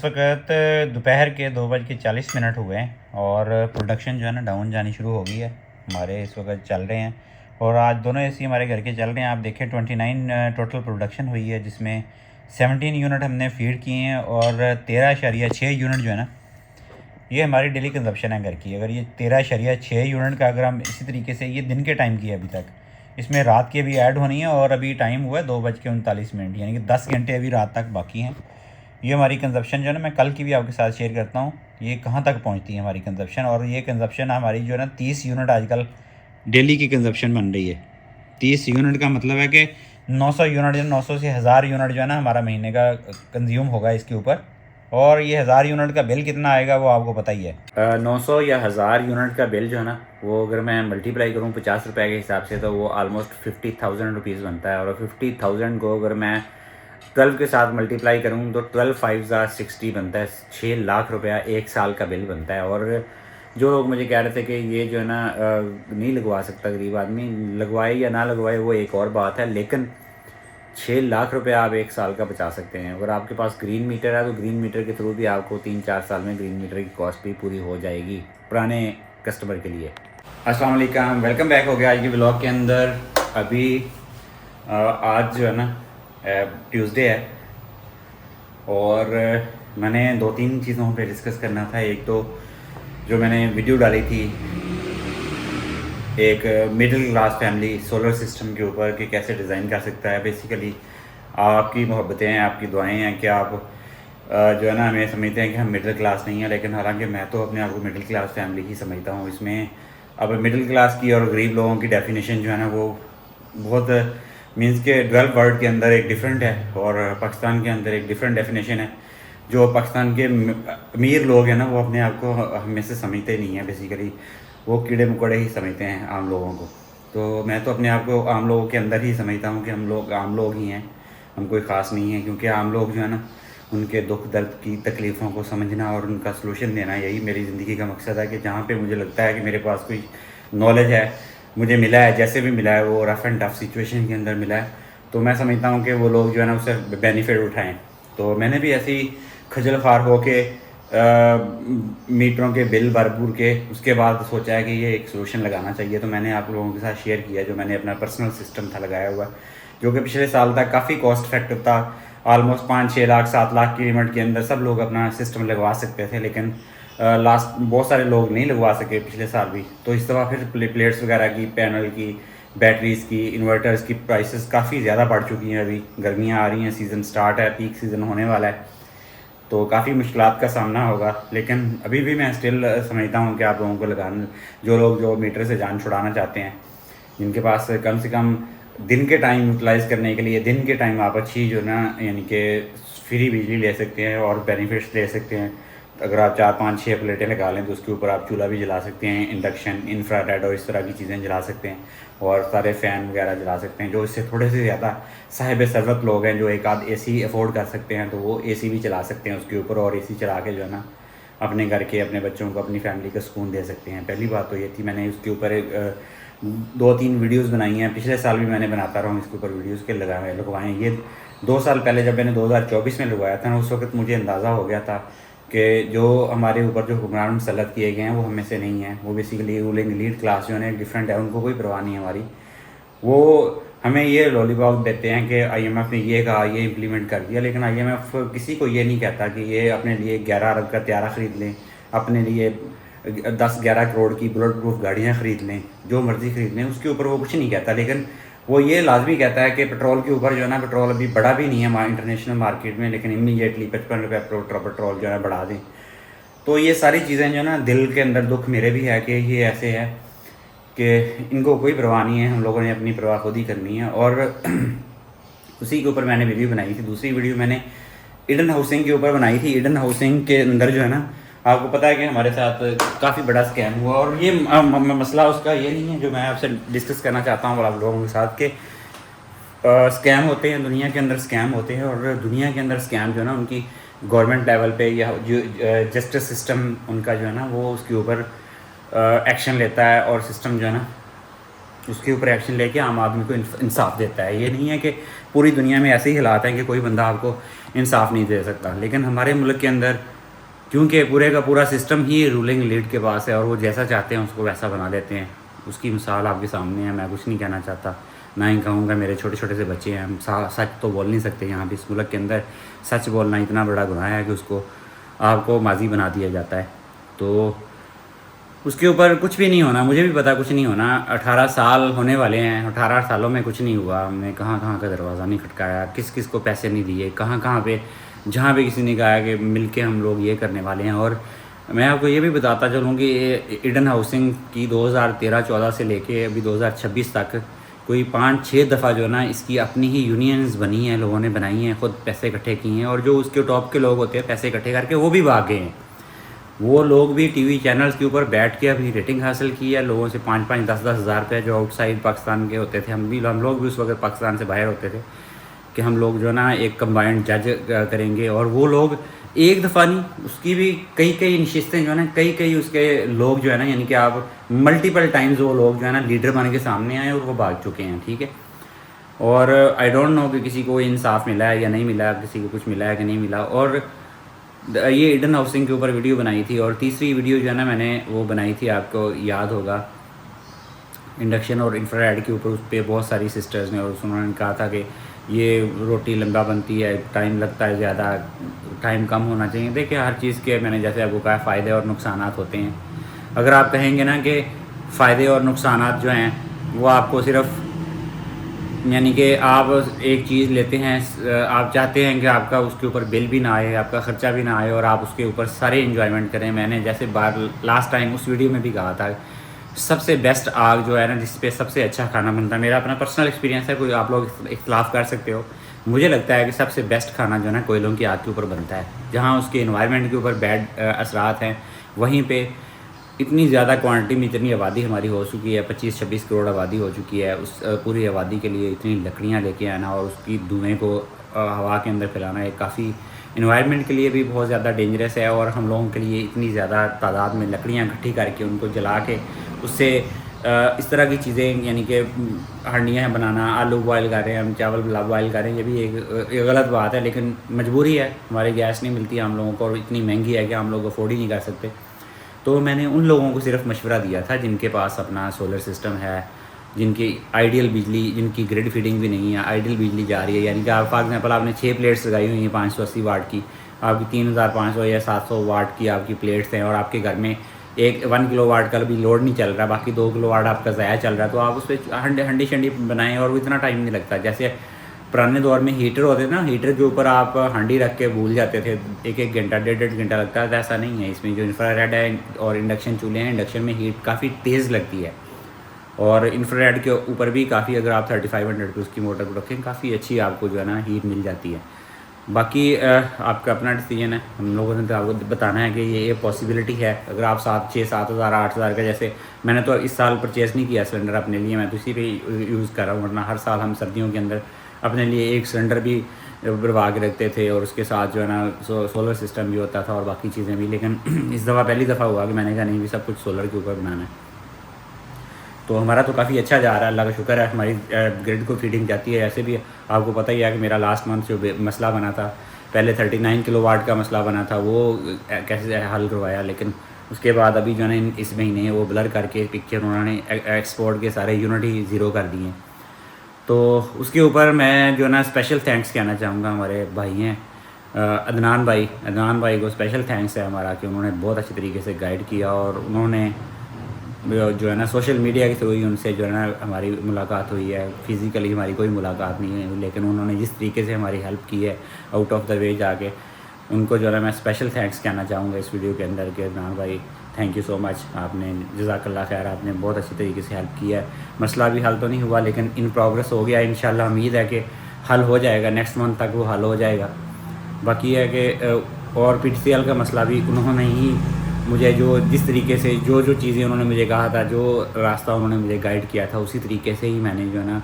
इस वक्त दोपहर के 2:40 हुए हैं और प्रोडक्शन जो है ना डाउन जानी शुरू हो गई है। हमारे इस वक्त चल रहे हैं और आज दोनों एसी हमारे घर के चल रहे हैं। आप देखें 29 टोटल प्रोडक्शन हुई है, जिसमें 17 यूनिट हमने फीड किए हैं और 13.6 यूनिट जो है ना ये हमारी डेली कंजप्शन है घर की। अगर ये 13.6 यूनिट का अगर हम इसी तरीके से, ये दिन के टाइम की है अभी तक, इसमें रात की अभी ऐड होनी है और अभी टाइम हुआ है 2:39, यानी कि 10 घंटे अभी रात तक बाकी हैं। ये हमारी कंजप्शन जो है ना, मैं कल की भी आपके साथ शेयर करता हूँ ये कहाँ तक पहुँचती है हमारी कंजप्शन। और ये कंजप्शन हमारी जो है ना 30 यूनिट आजकल डेली की कंजप्शन बन रही है। 30 यूनिट का मतलब है कि 900 यूनिट या 900 से 1000 यूनिट जो है ना हमारा महीने का कंज्यूम होगा इसके ऊपर। और ये 1000 यूनिट का बिल कितना आएगा वो आपको पता ही है। 900 या 1000 यूनिट का बिल जो है ना, वो अगर मैं मल्टीप्लाई करूँ 50 रुपये के हिसाब से तो वो आलमोस्ट 50,000 रुपीज़ बनता है। और 50,000 को अगर मैं 12 के साथ मल्टीप्लाई करूँ तो 12 5 60 बनता है। 6 लाख रुपया एक साल का बिल बनता है। और जो लोग मुझे कह रहे थे कि ये जो है ना नहीं लगवा सकता गरीब आदमी, लगवाए या ना लगवाए वो एक और बात है, लेकिन 6 लाख रुपया आप एक साल का बचा सकते हैं। अगर आपके पास ग्रीन मीटर है तो ग्रीन मीटर के थ्रू भी आपको 3-4 साल में ग्रीन मीटर की कॉस्ट भी पूरी हो जाएगी पुराने कस्टमर के लिए। अस्सलाम वालेकुम, वेलकम बैक हो गया आज के ब्लॉग के अंदर। अभी आज जो है ना ट्यूसडे है और मैंने 2-3 चीज़ों पे डिस्कस करना था। एक तो जो मैंने वीडियो डाली थी एक middle class family solar system के ऊपर कि कैसे डिज़ाइन कर सकता है। बेसिकली आपकी मोहब्बतें हैं, आपकी दुआएं हैं कि आप जो है ना हमें समझते हैं कि हम मिडिल क्लास नहीं है, लेकिन हालांकि मैं तो अपने आप को मिडिल क्लास फैमिली ही समझता हूँ। इसमें अब मिडिल क्लास की और गरीब लोगों की डेफिनेशन जो है ना वो बहुत मीन्स के डेवलप वर्ल्ड के अंदर एक डिफरेंट है और पाकिस्तान के अंदर एक डिफरेंट डेफिनेशन है। जो पाकिस्तान के अमीर लोग हैं ना वो अपने आप को हमें से समझते नहीं हैं, बेसिकली वो कीड़े मकोड़े ही समझते हैं आम लोगों को। तो मैं तो अपने आप को आम लोगों के अंदर ही समझता हूँ कि हम लोग आम लोग ही हैं, हम कोई ख़ास नहीं है। क्योंकि आम लोग जो है ना उनके दुख दर्द की तकलीफ़ों को समझना और उनका सलूशन देना, यही मेरी ज़िंदगी का मकसद है। कि जहाँ पे मुझे लगता है कि मेरे पास कोई नॉलेज है, मुझे मिला है, जैसे भी मिला है वो रफ़ एंड टफ सिचुएशन के अंदर मिला है, तो मैं समझता हूँ कि वो लोग जो है ना उससे बेनिफिट उठाएँ। तो मैंने भी ऐसी खजल ख़ार हो के मीटरों के बिल भरपूर के उसके बाद सोचा है कि ये एक सोल्यूशन लगाना चाहिए। तो मैंने आप लोगों के साथ शेयर किया जो मैंने अपना पर्सनल सिस्टम था लगाया हुआ, जो कि पिछले साल तक काफ़ी कॉस्ट इफेक्टिव था। ऑलमोस्ट 5-6 लाख 7 लाख की लिमिट के अंदर सब लोग अपना सिस्टम लगवा सकते थे, लेकिन लास्ट बहुत सारे लोग नहीं लगवा सके पिछले साल भी। तो इस दफ़ा फिर प्लेट्स वगैरह की, पैनल की, बैटरीज़ की, इन्वर्टर्स की प्राइसेस काफ़ी ज़्यादा बढ़ चुकी हैं। अभी गर्मियाँ आ रही हैं, सीज़न स्टार्ट है, पीक सीज़न होने वाला है, तो काफ़ी मुश्किलात का सामना होगा। लेकिन अभी भी मैं स्टिल समझता हूँ कि आप लोगों को लगाना, जो लोग जो मीटर से जान छुड़ाना चाहते हैं, जिनके पास कम से कम दिन के टाइम यूटिलाइज़ करने के लिए दिन के टाइम आप अच्छी जो ना यानी कि फ्री बिजली ले सकते हैं और बेनिफिट्स ले सकते हैं। अगर आप 4-5-6 प्लेटें लगा लें तो उसके ऊपर आप चूल्हा भी जला सकते हैं, इंडक्शन, इंफ्रारेड और इस तरह की चीज़ें जला सकते हैं और सारे फ़ैन वगैरह जला सकते हैं। जो इससे थोड़े से ज़्यादा साहिब सरवत लोग हैं, जो एक आध एसी अफोर्ड कर सकते हैं, तो वो एसी भी चला सकते हैं उसके ऊपर और एसी चला के जो है ना अपने घर के, अपने बच्चों को, अपनी फैमिली को सुकून दे सकते हैं। पहली बात तो ये थी। मैंने उसके ऊपर 2-3 वीडियोज़ बनाई हैं, पिछले साल भी मैंने बनाता रहा हूँ इसके ऊपर वीडियोज़ के लगवाएँ। ये 2 साल पहले जब मैंने 2024 में लगवाया था ना, उस वक्त मुझे अंदाज़ा हो गया था कि जो हमारे ऊपर जो हुक्मरान मुसल्लत किए गए हैं वो हमें से नहीं हैं। वो बेसिकली रूलिंग एलीट क्लास जो है डिफरेंट है, उनको कोई परवाह नहीं है हमारी। वो हमें ये लॉलीपॉप देते हैं कि IMF ने ये कहा, ये इम्प्लीमेंट कर दिया, लेकिन IMF किसी को ये नहीं कहता कि ये अपने लिए 11 अरब का त्यारा ख़रीद लें, अपने लिए 10-11 करोड़ की बुलेट प्रूफ गाड़ियाँ ख़रीद लें, जो मर्ज़ी ख़रीद लें, उसके ऊपर वो कुछ नहीं कहता। लेकिन वो ये लाजमी कहता है कि पेट्रोल के ऊपर जो है ना, पेट्रोल अभी बढ़ा भी नहीं है इंटरनेशनल मार्केट में, लेकिन इमीडिएटली 55 रुपये पेट्रोल जो है बढ़ा दें। तो ये सारी चीज़ें जो है ना दिल के अंदर दुख मेरे भी है कि ये ऐसे है कि इनको कोई परवाह नहीं है, हम लोगों ने अपनी परवाह खुद ही करनी है। और उसी के ऊपर मैंने वीडियो बनाई थी। दूसरी वीडियो मैंने ईडन हाउसिंग के ऊपर बनाई थी। ईडन हाउसिंग के अंदर जो है ना आपको पता है कि हमारे साथ काफ़ी बड़ा स्कैम हुआ, और ये मसला उसका ये नहीं है जो मैं आपसे डिस्कस करना चाहता हूँ आप लोगों के साथ के स्कैम होते हैं, दुनिया के अंदर स्कैम होते हैं। और दुनिया के अंदर स्कैम जो है ना उनकी गवर्नमेंट लेवल पे या जो जस्टिस सिस्टम उनका जो है ना वो उसके ऊपर एक्शन लेता है, और सिस्टम जो है ना उसके ऊपर एक्शन लेके आम आदमी को इंसाफ देता है। ये नहीं है कि पूरी दुनिया में ऐसे ही हालात हैं कि कोई बंदा आपको इंसाफ नहीं दे सकता। लेकिन हमारे मुल्क के अंदर क्योंकि पूरे का पूरा सिस्टम ही रूलिंग लीड के पास है और वो जैसा चाहते हैं उसको वैसा बना देते हैं। उसकी मिसाल आपके सामने है, मैं कुछ नहीं कहना चाहता, ना ही कहूँगा। मेरे छोटे छोटे से बच्चे हैं, हम सच तो बोल नहीं सकते यहाँ पे। इस मुल्क के अंदर सच बोलना इतना बड़ा गुनाह है कि उसको आपको माजी बना दिया जाता है। तो उसके ऊपर कुछ भी नहीं होना, मुझे भी पता कुछ नहीं होना। 18 साल होने वाले हैं, 18 सालों में कुछ नहीं हुआ। हमने कहाँ कहाँ का दरवाज़ा नहीं खटकाया, किस किस को पैसे नहीं दिए, कहाँ कहाँ पे जहाँ पे किसी ने कहा कि मिल के हम लोग ये करने वाले हैं। और मैं आपको ये भी बताता चलूँ कि ईडन हाउसिंग की 2013-14 से लेके अभी 2026 तक कोई 5-6 दफ़ा जो है ना इसकी अपनी ही यूनियंस बनी हैं, लोगों ने बनाई हैं, ख़ुद पैसे इकट्ठे किए हैं। और जो उसके टॉप के लोग होते हैं पैसे इकट्ठे करके वो भी भाग गए हैं। वो लोग भी टीवी चैनल्स के ऊपर बैठ के अपनी रेटिंग हासिल की है। लोगों से 5-5, 10-10 हज़ार रुपये जो आउटसाइड पाकिस्तान के होते थे, हम लोग भी उस वक्त पाकिस्तान से बाहर होते थे, कि हम लोग जो है ना एक कंबाइंड जज करेंगे। और वो लोग एक दफ़ा नहीं, उसकी भी कई कई नशिस्तें जो है ना, कई कई उसके लोग जो है ना, यानी कि आप मल्टीपल टाइम्स वो लोग जो है ना लीडर बन के सामने आए और वो भाग चुके हैं, ठीक है। और आई डोंट नो कि किसी को इंसाफ मिला है या नहीं मिला, किसी को कुछ मिला है कि नहीं मिला। और ये ईडन हाउसिंग के ऊपर वीडियो बनाई थी। और तीसरी वीडियो जो है ना मैंने वो बनाई थी, आपको याद होगा, इंडक्शन और इंफ्रारेड के ऊपर। उस पर बहुत सारी सिस्टर्स ने और उन्होंने कहा था कि ये रोटी लंबा बनती है, टाइम लगता है ज़्यादा, टाइम कम होना चाहिए। देखिए हर चीज़ के मैंने जैसे आपको कहा फ़ायदे और नुकसानात होते हैं। अगर आप कहेंगे ना कि फ़ायदे और नुकसानात जो हैं वो आपको सिर्फ, यानी कि आप एक चीज़ लेते हैं, आप चाहते हैं कि आपका उसके ऊपर बिल भी ना आए, आपका ख़र्चा भी ना आए और आप उसके ऊपर सारे इन्जॉयमेंट करें। मैंने जैसे लास्ट टाइम उस वीडियो में भी कहा था, सबसे बेस्ट आग जो है ना जिस पे सबसे अच्छा खाना बनता है, मेरा अपना पर्सनल एक्सपीरियंस है, कोई आप लोग इख्तलाफ कर सकते हो, मुझे लगता है कि सबसे बेस्ट खाना जो है ना कोयलों की आग के ऊपर बनता है। जहाँ उसके इन्वायरमेंट के ऊपर बैड असरात हैं, वहीं पे इतनी ज़्यादा क्वांटिटी में इतनी आबादी हमारी हो चुकी है, 25-26 करोड़ आबादी हो चुकी है। उस पूरी आबादी के लिए इतनी लकड़ियाँ लेके आना और उसकी धुएँ को हवा के अंदर फैलाना एक काफ़ी इन्वायरमेंट के लिए भी बहुत ज़्यादा डेंजरस है। और हम लोगों के लिए इतनी ज़्यादा तादाद में लकड़ियाँ इकट्ठी करके उनको जला के उससे इस तरह की चीज़ें, यानी कि हंडियाँ बनाना, आलू बॉयल कर रहे हैं हम, चावल बॉयल कर रहे हैं, ये भी एक गलत बात है। लेकिन मजबूरी है, हमारी गैस नहीं मिलती हम लोगों को और इतनी महंगी है कि हम लोग अफोर्ड ही नहीं कर सकते। तो मैंने उन लोगों को सिर्फ मशवरा दिया था जिनके पास अपना सोलर सिस्टम है, जिनकी आइडियल बिजली, जिनकी ग्रिड फीडिंग भी नहीं है, आइडियल बिजली जा रही है। यानी कि आप फॉर एग्जाम्पल आपने 6 प्लेट्स लगाई हुई हैं 580 वाट की, आपकी 3500 या 700 वाट की आपकी प्लेट्स हैं और आपके घर में 1 किलो वाट का भी लोड नहीं चल रहा, बाकी 2 किलो वाट आपका ज़ाया चल रहा है। तो आप उस पर हंडी शंडी बनाएं और वो इतना टाइम नहीं लगता। जैसे पुराने दौर में हीटर होते थे ना, हीटर के ऊपर आप हांडी रख के भूल जाते थे, 1-1 घंटा 1.5 घंटा लगता है। ऐसा नहीं है इसमें। जो इंफ्रारेड है और इंडक्शन चूल्हे हैं, इंडक्शन में हीट काफ़ी तेज़ लगती है और इंफ्रारेड के ऊपर भी काफ़ी, अगर आप 3500 पे उसकी मोटर को रखें, काफ़ी अच्छी आपको जो है ना हीट मिल जाती है। बाकी आपका अपना डिसीजन है, हम लोगों ने तो आपको बताना है कि ये पॉसिबिलिटी है। अगर आप 6-7 हज़ार 8 हज़ार का, जैसे मैंने तो इस साल परचेज़ नहीं किया सिलेंडर अपने लिए, मैं तो इसी पे यूज़ कर रहा हूँ। वरना हर साल हम सर्दियों के अंदर अपने लिए एक सिलेंडर भी भरवा के रखते थे और उसके साथ जो है ना सोलर सिस्टम भी होता था और बाकी चीज़ें भी। लेकिन इस दफ़ा पहली दफ़ा हुआ कि मैंने कहा नहीं भी सब कुछ सोलर के ऊपर बनाना है। तो हमारा तो काफ़ी अच्छा जा रहा है, अल्लाह का शुक्र है। हमारी ग्रिड को फीडिंग जाती है। ऐसे भी आपको पता ही है कि मेरा लास्ट मंथ जो मसला बना था, पहले 39 किलो वाट का मसला बना था, वो कैसे हल करवाया। लेकिन उसके बाद अभी जो है ना इस महीने वो ब्लर करके पिक्चर उन्होंने एक्सपोर्ट के सारे यूनिट ही ज़ीरो कर दिए। तो उसके ऊपर मैं जो है ना स्पेशल थैंक्स कहना चाहूँगा। हमारे भाई हैं अदनान भाई को स्पेशल थैंक्स है हमारा कि उन्होंने बहुत अच्छे तरीके से गाइड किया। और उन्होंने जो है ना सोशल मीडिया के थ्रू ही उनसे जो है ना हमारी मुलाकात हुई है, फिज़िकली हमारी कोई मुलाकात नहीं है, लेकिन उन्होंने जिस तरीके से हमारी हेल्प की है आउट ऑफ द वे जाके, उनको जो है ना मैं स्पेशल थैंक्स कहना चाहूँगा इस वीडियो के अंदर कि अदनान भाई थैंक यू सो मच, आपने जज़ाकल्लाह खैर, आपने बहुत अच्छी तरीके से हेल्प किया है। मसला भी हल तो नहीं हुआ लेकिन इन प्रोग्रेस हो गया। इंशाल्लाह उम्मीद है कि हल हो जाएगा, नेक्स्ट मंथ तक वो हल हो जाएगा। बाकी है कि और PTCL का मसला भी उन्होंने ही मुझे जिस तरीके से जो चीज़ें उन्होंने मुझे कहा था, जो रास्ता उन्होंने मुझे गाइड किया था, उसी तरीके से ही मैंने जो है ना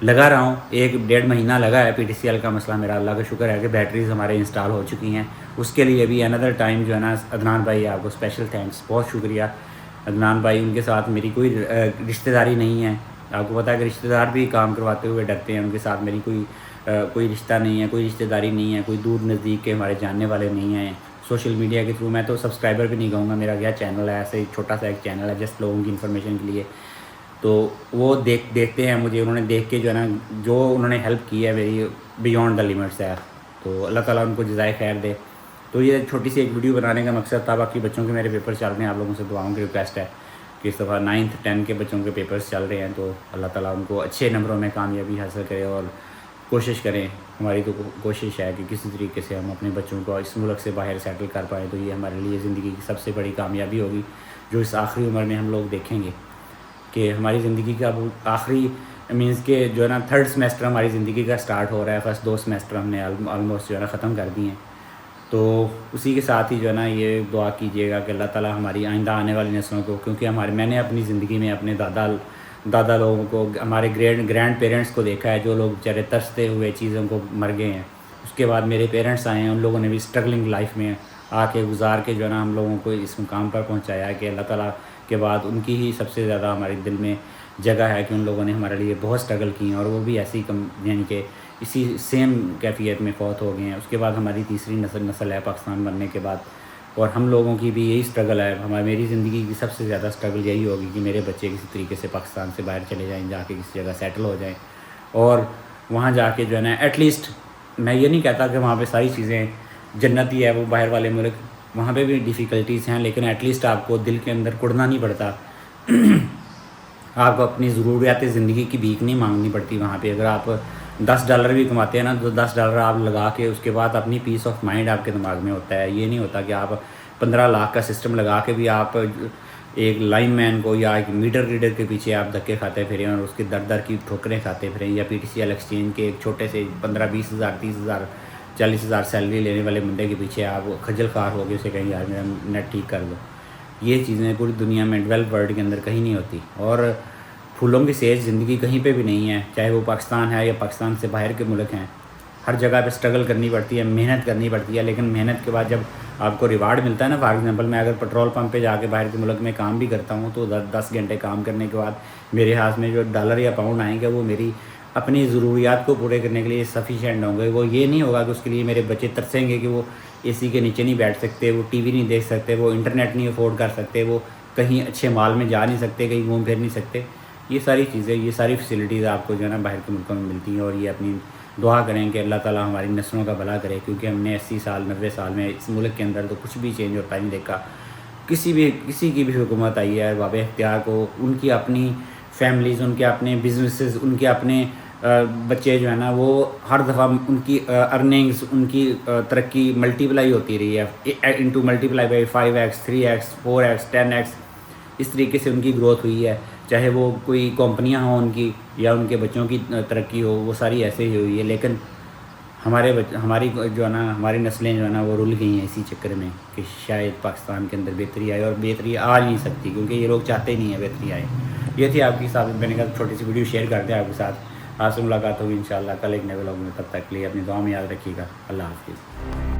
लगा रहा हूँ। 1-1.5 महीना लगा है PTCL का मसला मेरा, अल्लाह का शुक्र है कि बैटरीज़ हमारे इंस्टॉल हो चुकी हैं। उसके लिए भी अनदर टाइम जो है ना अदनान भाई आपको स्पेशल थैंक्स, बहुत शुक्रिया अदनान भाई। उनके साथ मेरी कोई रिश्तेदारी नहीं है, आपको पता है कि रिश्तेदार भी काम करवाते हुए डरते हैं, उनके साथ मेरी कोई कोई रिश्ता नहीं है, कोई रिश्तेदारी नहीं है, कोई दूर नज़दीक के हमारे जानने वाले नहीं हैं। सोशल मीडिया के थ्रू मैं तो सब्सक्राइबर भी नहीं कहूँगा, मेरा क्या चैनल है, ऐसे ही छोटा सा एक चैनल है जस्ट लोगों की इन्फॉर्मेशन के लिए। तो वो देखते हैं मुझे, उन्होंने देख के जो है ना, जो उन्होंने हेल्प की है मेरी बियॉन्ड द लिमिट्स है, तो अल्लाह ताला उनको जज़ाए खैर दे। तो ये छोटी सी एक वीडियो बनाने का मकसद था। बाकी बच्चों के मेरे पेपर चल रहे हैं, आप लोगों से दुआओं की रिक्वेस्ट है कि इस दफ़ा 9th 10 के बच्चों के पेपर्स चल रहे हैं, तो अल्लाह ताला उनको अच्छे नंबरों में कामयाबी हासिल करे और कोशिश करें। हमारी तो कोशिश है कि किसी तरीके से हम अपने बच्चों को इस मुल्क से बाहर सेटल कर पाएँ, तो ये हमारे लिए ज़िंदगी की सबसे बड़ी कामयाबी होगी जो इस आखिरी उम्र में हम लोग देखेंगे कि हमारी ज़िंदगी का वो आखिरी मीन्स के जो है ना 3rd सेमेस्टर हमारी ज़िंदगी का स्टार्ट हो रहा है। फर्स्ट 2 सेमेस्टर हमने ऑलमोस्ट जो है ना ख़त्म कर दिए हैं। तो उसी के साथ ही जो है ना ये दुआ कीजिएगा कि अल्लाह ताला हमारी आइंदा आने वाली नस्लों को, क्योंकि मैंने अपनी ज़िंदगी में अपने दादा लोगों को, हमारे ग्रैंड पेरेंट्स को देखा है, जो लोग बेचारे तरसते हुए चीज़ों को मर गए हैं। उसके बाद मेरे पेरेंट्स आए हैं, उन लोगों ने भी स्ट्रगलिंग लाइफ में आके गुजार के जो है ना हम लोगों को इस मुकाम पर पहुँचाया है कि अल्लाह ताला के बाद उनकी ही सबसे ज़्यादा हमारे दिल में जगह है कि उन लोगों ने हमारे लिए बहुत स्ट्रगल की हैं, और वो भी ऐसी यानी कि इसी सेम कैफियत में फ़ौत हो गए हैं। उसके बाद हमारी तीसरी नस्ल है पाकिस्तान बनने के बाद, और हम लोगों की भी यही स्ट्रगल है। मेरी ज़िंदगी की सबसे ज़्यादा स्ट्रगल यही होगी कि मेरे बच्चे किसी तरीके से पाकिस्तान से बाहर चले जाएँ, जाके किसी जगह सेटल हो जाएँ, और वहाँ जाके जो है ना एटलीस्ट, मैं ये नहीं कहता कि वहाँ पे सारी चीज़ें जन्नत ही है, वो बाहर वाले मुल्क, वहाँ पे भी डिफ़िकल्टीज़ हैं, लेकिन एटलीस्ट आपको दिल के अंदर कुड़ना नहीं पड़ता। आपको अपनी ज़रूरियात ज़िंदगी की भीख नहीं मांगनी पड़ती वहाँ पे। अगर आप $10 भी कमाते हैं ना, तो $10 आप लगा के उसके बाद अपनी पीस ऑफ माइंड आपके दिमाग में होता है। ये नहीं होता कि आप 15 लाख का सिस्टम लगा के भी आप एक लाइनमैन को या एक मीटर रीडर के पीछे आप धक्के खाते फिरें और उसके दर की ठोकरें खाते फिरें, या PTCL एक्सचेंज के एक छोटे से 15-20 हज़ार 30 हज़ार 40 हज़ार सैलरी लेने वाले बंदे के पीछे आप खज्जल ख़ार हो गए, उसे कहीं यार मेरा नेट ठीक कर दो। ये चीज़ें पूरी दुनिया में डेवलप वर्ल्ड के अंदर कहीं नहीं होती। और फूलों की सेज ज़िंदगी कहीं पे भी नहीं है, चाहे वो पाकिस्तान है या पाकिस्तान से बाहर के मुल्क हैं। हर जगह पे स्ट्रगल करनी पड़ती है, मेहनत करनी पड़ती है, लेकिन मेहनत के बाद जब आपको रिवार्ड मिलता है ना, फॉर एग्जांपल मैं अगर पेट्रोल पंप पे जाके बाहर के मुल्क में काम भी करता हूँ, तो 10 घंटे काम करने के बाद मेरे हाथ में जो डॉलर या पाउंड आएंगे वो मेरी अपनी ज़रूरियात को पूरे करने के लिए सफिशेंट होंगे। वो ये नहीं होगा कि उसके लिए मेरे बच्चे तरसेंगे कि वो AC के नीचे नहीं बैठ सकते, वो TV नहीं देख सकते, वो इंटरनेट नहीं अफोर्ड कर सकते, वो कहीं अच्छे माल में जा नहीं सकते, कहीं घूम फिर नहीं सकते। ये सारी चीज़ें, ये सारी फैसिलिटीज़ आपको जो है ना बाहर के मुल्कों में मिलती हैं। और ये अपनी दुआ करें कि अल्लाह ताला हमारी नस्लों का भला करे, क्योंकि हमने 80 साल 90 साल में इस मुल्क के अंदर तो कुछ भी चेंज होता नहीं देखा। किसी की भी हुकूमत आई है बाब इख्तियार को, उनकी अपनी फैमिलीज़, उनके अपने बिजनेसेस, उनके अपने बच्चे जो है ना, वो हर दफ़ा उनकी अर्निंग्स, उनकी तरक्की मल्टीप्लाई होती रही है, into multiply by 5x 3x 4x 10x, इस तरीके से उनकी ग्रोथ हुई है। चाहे वो कोई कंपनियां हों उनकी या उनके बच्चों की तरक्की हो, वो सारी ऐसे ही हुई है। लेकिन हमारी जो है ना, हमारी नस्लें जो है ना, वो रुल गई हैं इसी चक्कर में कि शायद पाकिस्तान के अंदर बेहतरी आए, और बेहतरी आ नहीं सकती क्योंकि ये लोग चाहते नहीं है बेहतरी आए। ये थी आपकी साथ मैंने कहा छोटी सी वीडियो शेयर करते हैं आपके साथ। आज से मुलाकात होगी इंशाल्लाह कल एक नए व्लॉग में। तब तक के लिए अपनी दुआ में याद रखिएगा। अल्लाह हाफ़िज़।